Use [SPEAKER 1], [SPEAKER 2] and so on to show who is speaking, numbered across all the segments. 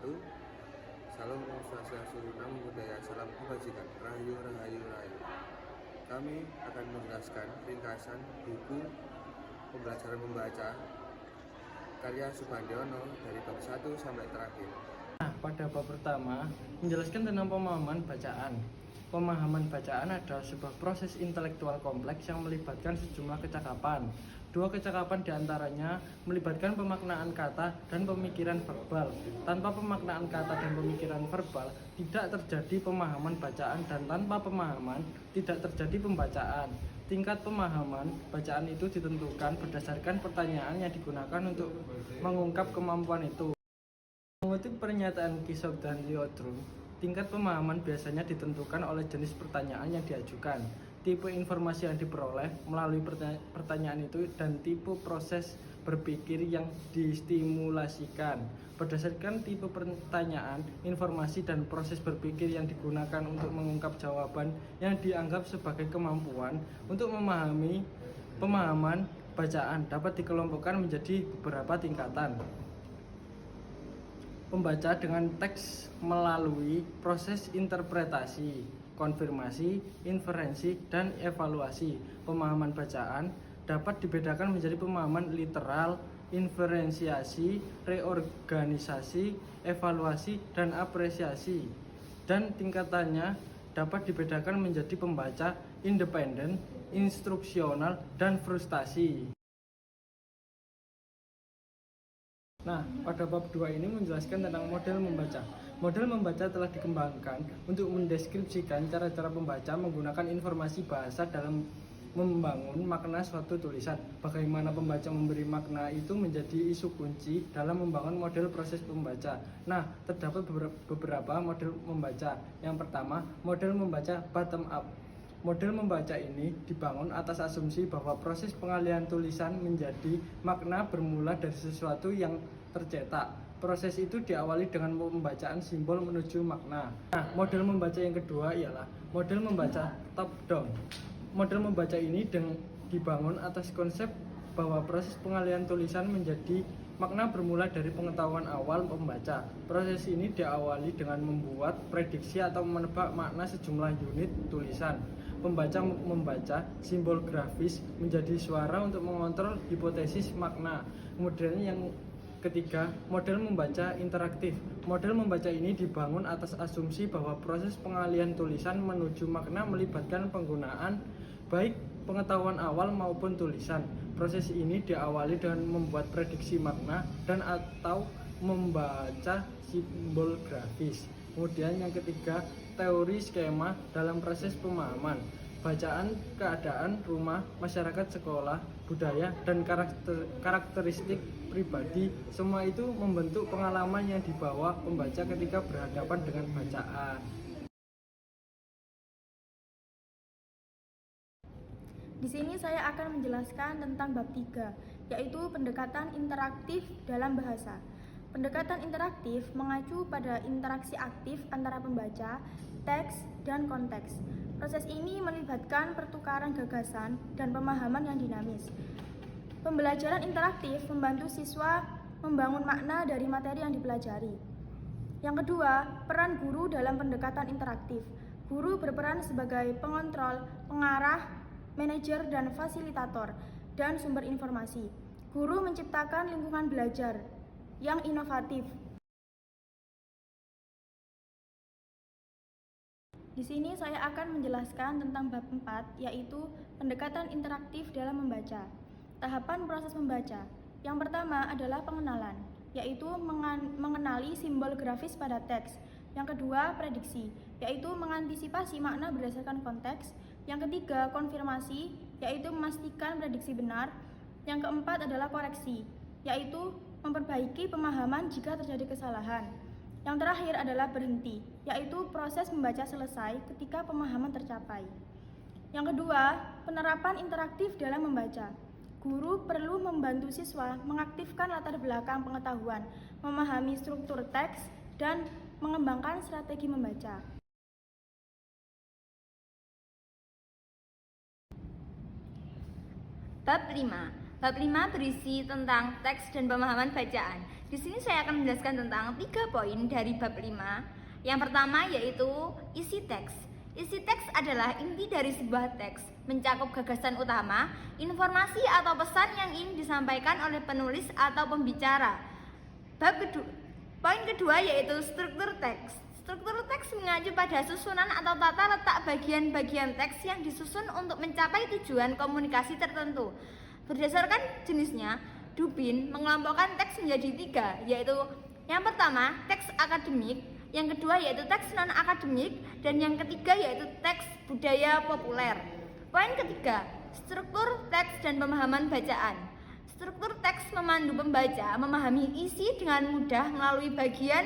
[SPEAKER 1] Salam Swastiastu, Namo Buddhaya, salam kebajikan, Rahayu Rahayu Rahayu. Kami akan menjelaskan ringkasan buku pembelajaran membaca karya Subandiono dari bab 1 sampai terakhir.
[SPEAKER 2] Pada bab pertama, menjelaskan tentang pemahaman bacaan. Pemahaman bacaan adalah sebuah proses intelektual kompleks yang melibatkan sejumlah kecakapan. Dua kecakapan diantaranya melibatkan pemaknaan kata dan pemikiran verbal. Tanpa pemaknaan kata dan pemikiran verbal, tidak terjadi pemahaman bacaan, dan tanpa pemahaman, tidak terjadi pembacaan. Tingkat pemahaman bacaan itu ditentukan berdasarkan pertanyaan yang digunakan untuk mengungkap kemampuan itu. Mengutip pernyataan Kishop dan Lyotron, tingkat pemahaman biasanya ditentukan oleh jenis pertanyaan yang diajukan, tipe informasi yang diperoleh melalui pertanyaan itu, dan tipe proses berpikir yang distimulasikan. Berdasarkan tipe pertanyaan, informasi, dan proses berpikir yang digunakan untuk mengungkap jawaban yang dianggap sebagai kemampuan untuk memahami, pemahaman bacaan dapat dikelompokkan menjadi beberapa tingkatan. Pembaca dengan teks melalui proses interpretasi, konfirmasi, inferensi, dan evaluasi. Pemahaman bacaan dapat dibedakan menjadi pemahaman literal, inferensiasi, reorganisasi, evaluasi, dan apresiasi. Dan tingkatannya dapat dibedakan menjadi pembaca independen, instruksional, dan frustasi. Nah, pada bab 2 ini menjelaskan tentang model membaca. Model membaca telah dikembangkan untuk mendeskripsikan cara-cara pembaca menggunakan informasi bahasa dalam membangun makna suatu tulisan. Bagaimana pembaca memberi makna itu menjadi isu kunci dalam membangun model proses pembaca. Nah, terdapat beberapa model membaca. Yang pertama, model membaca bottom up. Model membaca ini dibangun atas asumsi bahwa proses pengalihan tulisan menjadi makna bermula dari sesuatu yang tercetak. Proses itu diawali dengan pembacaan simbol menuju makna. Nah, model membaca yang kedua ialah model membaca top down. Model membaca ini dibangun atas konsep bahwa proses pengalihan tulisan menjadi makna bermula dari pengetahuan awal pembaca. Proses ini diawali dengan membuat prediksi atau menebak makna sejumlah unit tulisan. Pembaca membaca simbol grafis menjadi suara untuk mengontrol hipotesis makna. Kemudian yang ketiga, model membaca interaktif. Model membaca ini dibangun atas asumsi bahwa proses pengalihan tulisan menuju makna melibatkan penggunaan baik pengetahuan awal maupun tulisan. Proses ini diawali dengan membuat prediksi makna dan atau membaca simbol grafis. Kemudian yang ketiga, teori skema dalam proses pemahaman. Bacaan, keadaan, rumah, masyarakat, sekolah, budaya, dan karakteristik pribadi, semua itu membentuk pengalaman yang dibawa pembaca ketika berhadapan dengan bacaan.
[SPEAKER 3] Di sini saya akan menjelaskan tentang bab 3, yaitu pendekatan interaktif dalam bahasa. Pendekatan interaktif mengacu pada interaksi aktif antara pembaca, teks, dan konteks. Proses ini melibatkan pertukaran gagasan dan pemahaman yang dinamis. Pembelajaran interaktif membantu siswa membangun makna dari materi yang dipelajari. Yang kedua, peran guru dalam pendekatan interaktif. Guru berperan sebagai pengontrol, pengarah, manajer, dan fasilitator, dan sumber informasi. Guru menciptakan lingkungan belajar yang inovatif. Di sini saya akan menjelaskan tentang bab 4, yaitu pendekatan interaktif dalam membaca. Tahapan proses membaca. Yang pertama adalah pengenalan, yaitu mengenali simbol grafis pada teks. Yang kedua, prediksi, yaitu mengantisipasi makna berdasarkan konteks. Yang ketiga, konfirmasi, yaitu memastikan prediksi benar. Yang keempat adalah koreksi, yaitu memperbaiki pemahaman jika terjadi kesalahan. Yang terakhir adalah berhenti, yaitu proses membaca selesai ketika pemahaman tercapai. Yang kedua, penerapan interaktif dalam membaca. Guru perlu membantu siswa mengaktifkan latar belakang pengetahuan, memahami struktur teks, dan mengembangkan strategi membaca.
[SPEAKER 4] Bab 5. Bab 5 berisi tentang teks dan pemahaman bacaan. Di sini saya akan menjelaskan tentang 3 poin dari bab 5. Yang pertama yaitu isi teks. Isi teks adalah inti dari sebuah teks, mencakup gagasan utama, informasi atau pesan yang ingin disampaikan oleh penulis atau pembicara. Poin kedua yaitu struktur teks. Struktur teks mengacu pada susunan atau tata letak bagian-bagian teks yang disusun untuk mencapai tujuan komunikasi tertentu. Berdasarkan jenisnya, Dubin mengelompokkan teks menjadi 3, yaitu yang pertama teks akademik, yang kedua yaitu teks non-akademik, dan yang ketiga yaitu teks budaya populer. Poin ketiga, struktur teks dan pemahaman bacaan. Struktur teks memandu pembaca memahami isi dengan mudah melalui bagian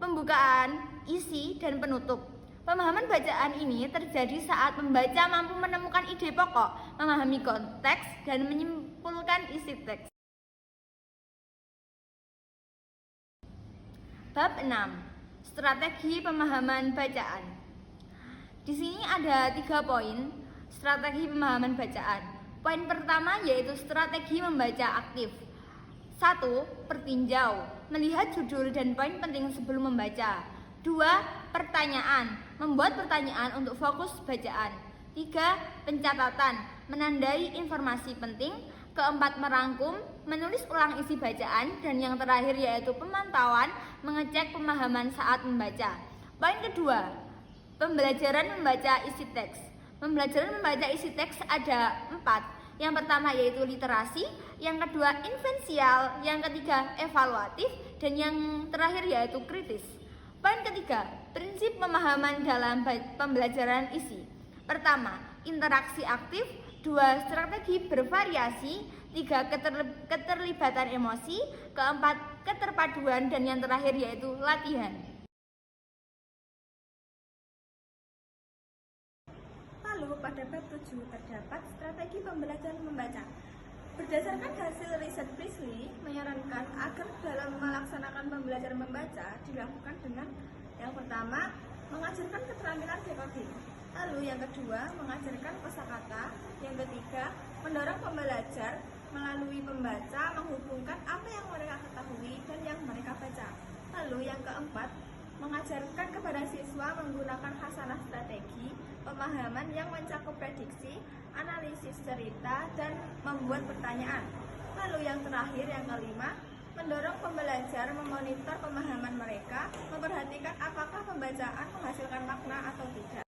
[SPEAKER 4] pembukaan, isi, dan penutup. Pemahaman bacaan ini terjadi saat pembaca mampu menemukan ide pokok, memahami konteks, dan menyimpulkan isi teks. Bab 6. Strategi pemahaman bacaan. Di sini ada 3 poin strategi pemahaman bacaan. Poin pertama yaitu strategi membaca aktif. 1. Pertinjau, melihat judul dan poin penting sebelum membaca. 2. Pertanyaan, membuat pertanyaan untuk fokus bacaan. 3. Pencatatan, menandai informasi penting. 4. Merangkum, menulis ulang isi bacaan. Dan yang terakhir yaitu pemantauan, mengecek pemahaman saat membaca. Poin kedua, pembelajaran membaca isi teks. Pembelajaran membaca isi teks ada 4. Yang pertama yaitu literasi, yang kedua invensial, yang ketiga evaluatif, dan yang terakhir yaitu kritis. Poin ketiga, prinsip pemahaman dalam pembelajaran isi. Pertama, interaksi aktif. 2. Strategi bervariasi. 3. Keterlibatan emosi. 4. Keterpaduan, dan yang terakhir yaitu latihan.
[SPEAKER 3] Lalu pada bab 7 terdapat strategi pembelajaran membaca. Berdasarkan hasil riset Priestley menyarankan agar dalam melaksanakan pembelajaran membaca dilakukan dengan yang pertama, mengajarkan keterampilan decoding. Lalu yang kedua, mengajarkan kosakata. Yang ketiga, mendorong pembelajar melalui pembaca menghubungkan apa yang mereka ketahui dan yang mereka baca. Lalu yang keempat, mengajarkan kepada siswa menggunakan khasanah strategi pemahaman yang mencakup prediksi, analisis cerita, dan membuat pertanyaan. Lalu yang terakhir, yang kelima, mendorong pembelajar memonitor pemahaman mereka, memperhatikan apakah pembacaan menghasilkan makna atau tidak.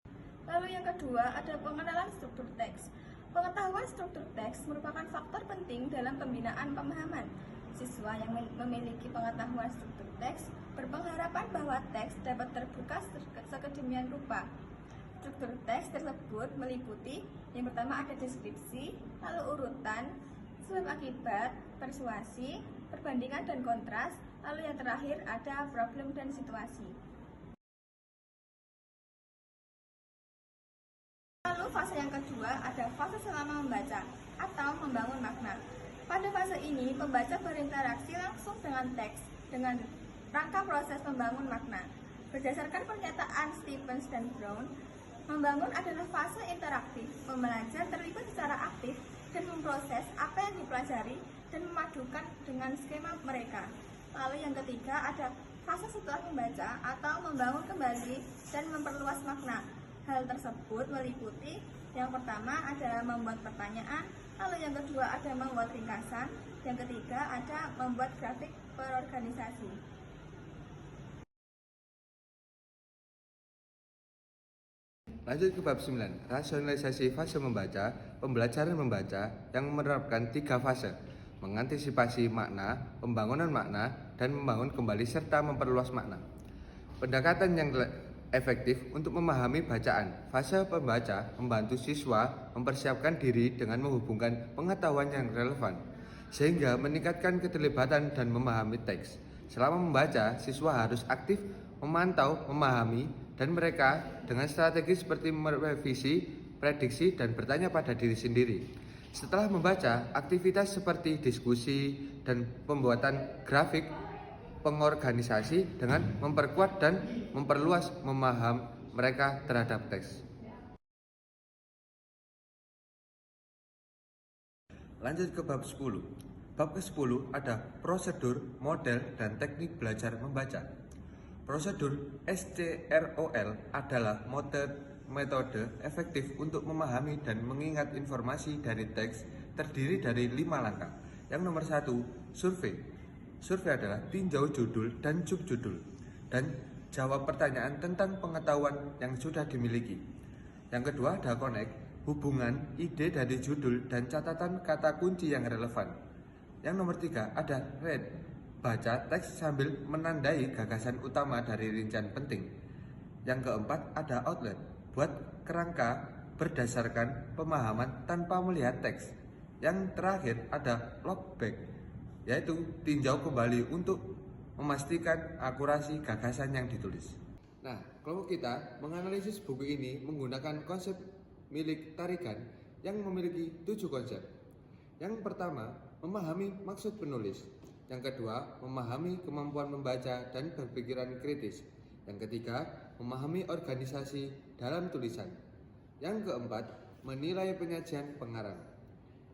[SPEAKER 3] Lalu yang kedua, ada pengenalan struktur teks. Pengetahuan struktur teks merupakan faktor penting dalam pembinaan pemahaman. Siswa yang memiliki pengetahuan struktur teks berpengharapan bahwa teks dapat terbuka sekedemikian rupa. Struktur teks tersebut meliputi yang pertama ada deskripsi, lalu urutan, sebab akibat, persuasi, perbandingan dan kontras, lalu yang terakhir ada problem dan situasi. Lalu fase yang kedua ada fase selama membaca atau membangun makna. Pada fase ini pembaca berinteraksi langsung dengan teks dengan rangka proses membangun makna. Berdasarkan pernyataan Stevens dan Brown, membangun adalah fase interaktif. Pembelajar terlibat secara aktif dan memproses apa yang dipelajari dan memadukan dengan skema mereka. Lalu yang ketiga ada fase setelah membaca atau membangun kembali dan memperluas makna. Hal tersebut meliputi yang pertama ada membuat pertanyaan, lalu yang kedua ada membuat ringkasan, yang ketiga ada membuat grafik perorganisasi.
[SPEAKER 1] Lanjut ke bab 9, rasionalisasi fase membaca, pembelajaran membaca yang menerapkan 3 fase, mengantisipasi makna, pembangunan makna, dan membangun kembali serta memperluas makna. Pendekatan yang efektif untuk memahami bacaan. Fase pembaca membantu siswa mempersiapkan diri dengan menghubungkan pengetahuan yang relevan, sehingga meningkatkan keterlibatan dan memahami teks. Selama membaca, siswa harus aktif memantau, memahami, dan mereka dengan strategi seperti merevisi, prediksi, dan bertanya pada diri sendiri. Setelah membaca, aktivitas seperti diskusi dan pembuatan grafik pengorganisasi dengan memperkuat dan memperluas memaham mereka terhadap teks. Lanjut ke bab 10. Bab ke-10 ada prosedur, model, dan teknik belajar membaca. Prosedur SCROL adalah metode efektif untuk memahami dan mengingat informasi dari teks, terdiri dari 5 langkah. Yang nomor 1, survei. Survei adalah tinjau judul dan subjudul dan jawab pertanyaan tentang pengetahuan yang sudah dimiliki. Yang kedua ada connect, hubungan ide dari judul dan catatan kata kunci yang relevan. Yang nomor 3 ada read, baca teks sambil menandai gagasan utama dari rincian penting. Yang keempat ada outlet, buat kerangka berdasarkan pemahaman tanpa melihat teks. Yang terakhir ada lookback, yaitu tinjau kembali untuk memastikan akurasi gagasan yang ditulis. Nah, kelompok kita menganalisis buku ini menggunakan konsep milik tarikan yang memiliki 7 konsep. Yang pertama, memahami maksud penulis. Yang kedua, memahami kemampuan membaca dan berpikiran kritis. Yang ketiga, memahami organisasi dalam tulisan. Yang keempat, menilai penyajian pengarang.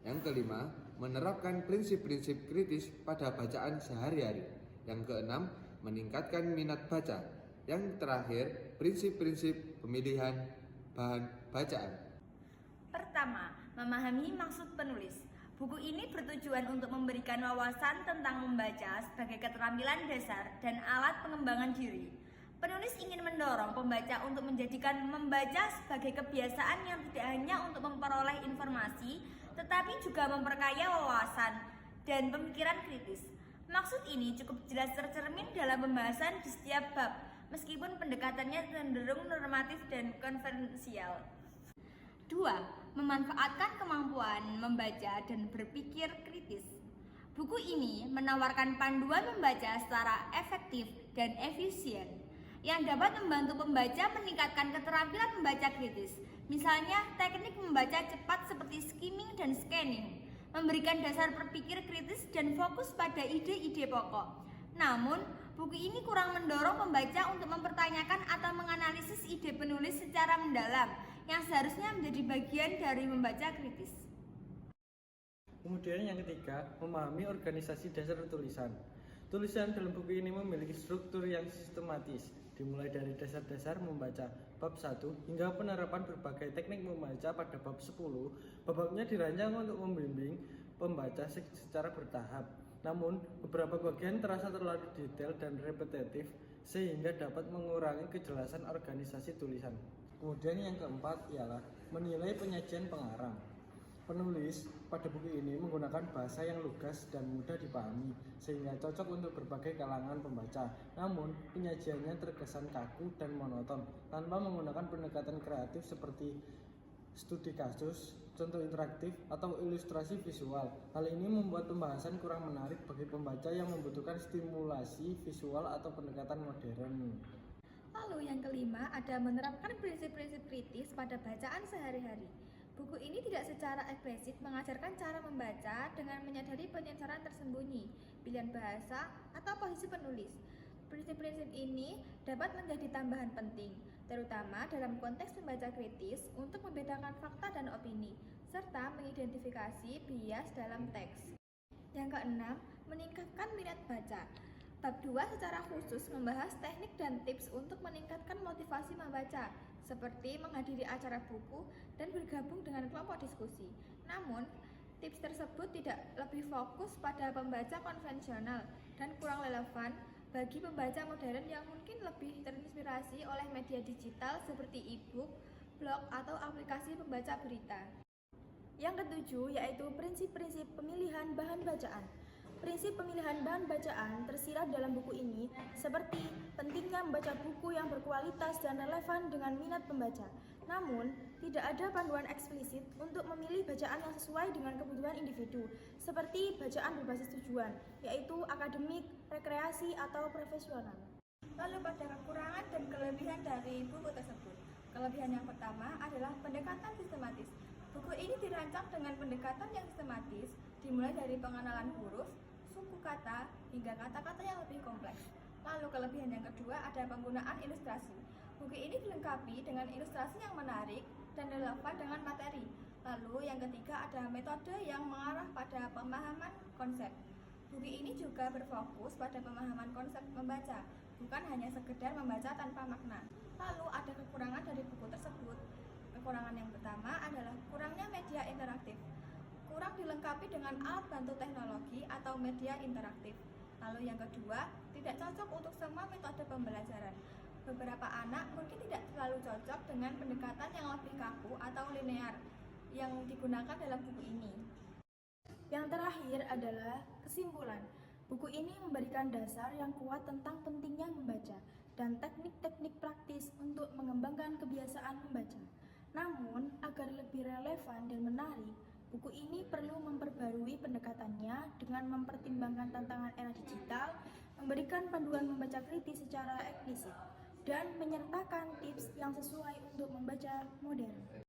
[SPEAKER 1] Yang kelima, menerapkan prinsip-prinsip kritis pada bacaan sehari-hari. Yang keenam, meningkatkan minat baca. Yang terakhir, prinsip-prinsip pemilihan bahan bacaan.
[SPEAKER 4] Pertama, memahami maksud penulis. Buku ini bertujuan untuk memberikan wawasan tentang membaca sebagai keterampilan dasar dan alat pengembangan diri. Penulis ingin mendorong pembaca untuk menjadikan membaca sebagai kebiasaan yang tidak hanya untuk memperoleh informasi, tetapi juga memperkaya wawasan dan pemikiran kritis. Maksud ini cukup jelas tercermin dalam pembahasan di setiap bab, meskipun pendekatannya cenderung normatif dan konvensial. 2. Memanfaatkan kemampuan membaca dan berpikir kritis. Buku ini menawarkan panduan membaca secara efektif dan efisien yang dapat membantu pembaca meningkatkan keterampilan membaca kritis. Misalnya, teknik membaca cepat seperti skimming dan scanning, memberikan dasar berpikir kritis dan fokus pada ide-ide pokok. Namun, buku ini kurang mendorong pembaca untuk mempertanyakan atau menganalisis ide penulis secara mendalam, yang seharusnya menjadi bagian dari membaca kritis.
[SPEAKER 2] Kemudian yang ketiga, memahami organisasi dasar tulisan. Tulisan dalam buku ini memiliki struktur yang sistematis, dimulai dari dasar-dasar membaca bab 1 hingga penerapan berbagai teknik membaca pada bab 10. Bab-babnya dirancang untuk membimbing pembaca secara bertahap. Namun, beberapa bagian terasa terlalu detail dan repetitif sehingga dapat mengurangi kejelasan organisasi tulisan. Kemudian yang keempat ialah menilai penyajian pengarang. Penulis pada buku ini menggunakan bahasa yang lugas dan mudah dipahami sehingga cocok untuk berbagai kalangan pembaca. Namun, penyajiannya terkesan kaku dan monoton tanpa menggunakan pendekatan kreatif seperti studi kasus, contoh interaktif, atau ilustrasi visual. Hal ini membuat pembahasan kurang menarik bagi pembaca yang membutuhkan stimulasi visual atau pendekatan modern.
[SPEAKER 3] Lalu yang kelima ada menerapkan prinsip-prinsip kritis pada bacaan sehari-hari. Buku ini tidak secara eksplisit mengajarkan cara membaca dengan menyadari penyensoran tersembunyi, pilihan bahasa, atau posisi penulis. Prinsip-prinsip ini dapat menjadi tambahan penting, terutama dalam konteks membaca kritis untuk membedakan fakta dan opini, serta mengidentifikasi bias dalam teks. Yang keenam, meningkatkan minat baca. Bab 2 secara khusus membahas teknik dan tips untuk meningkatkan motivasi membaca, seperti menghadiri acara buku dan bergabung dengan kelompok diskusi. Namun, tips tersebut tidak lebih fokus pada pembaca konvensional dan kurang relevan bagi pembaca modern yang mungkin lebih terinspirasi oleh media digital seperti e-book, blog, atau aplikasi pembaca berita. Yang ketujuh yaitu prinsip-prinsip pemilihan bahan bacaan. Prinsip pemilihan bahan bacaan tersirat dalam buku ini seperti pentingnya membaca buku yang berkualitas dan relevan dengan minat pembaca. Namun, tidak ada panduan eksplisit untuk memilih bacaan yang sesuai dengan kebutuhan individu, seperti bacaan berbasis tujuan, yaitu akademik, rekreasi, atau profesional. Lalu pada kekurangan dan kelebihan dari buku tersebut. Kelebihan yang pertama adalah pendekatan sistematis. Buku ini dirancang dengan pendekatan yang sistematis, dimulai dari pengenalan huruf, suku kata, hingga kata-kata yang lebih kompleks. Lalu kelebihan yang kedua ada penggunaan ilustrasi. Buku ini dilengkapi dengan ilustrasi yang menarik dan relevan dengan materi. Lalu yang ketiga ada metode yang mengarah pada pemahaman konsep. Buku ini juga berfokus pada pemahaman konsep membaca, bukan hanya sekedar membaca tanpa makna. Lalu ada kekurangan dari buku tersebut. Kekurangan yang pertama adalah kurangnya media interaktif. Kurang dilengkapi dengan alat bantu teknologi atau media interaktif. Lalu yang kedua, tidak cocok untuk semua metode pembelajaran. Beberapa anak mungkin tidak terlalu cocok dengan pendekatan yang lebih kaku atau linear yang digunakan dalam buku ini. Yang terakhir adalah kesimpulan. Buku ini memberikan dasar yang kuat tentang pentingnya membaca dan teknik-teknik praktis untuk mengembangkan kebiasaan membaca. Namun, agar lebih relevan dan menarik, buku ini perlu memperbarui pendekatannya dengan mempertimbangkan tantangan era digital, memberikan panduan membaca kritis secara eksplisit, dan menyertakan tips yang sesuai untuk membaca modern.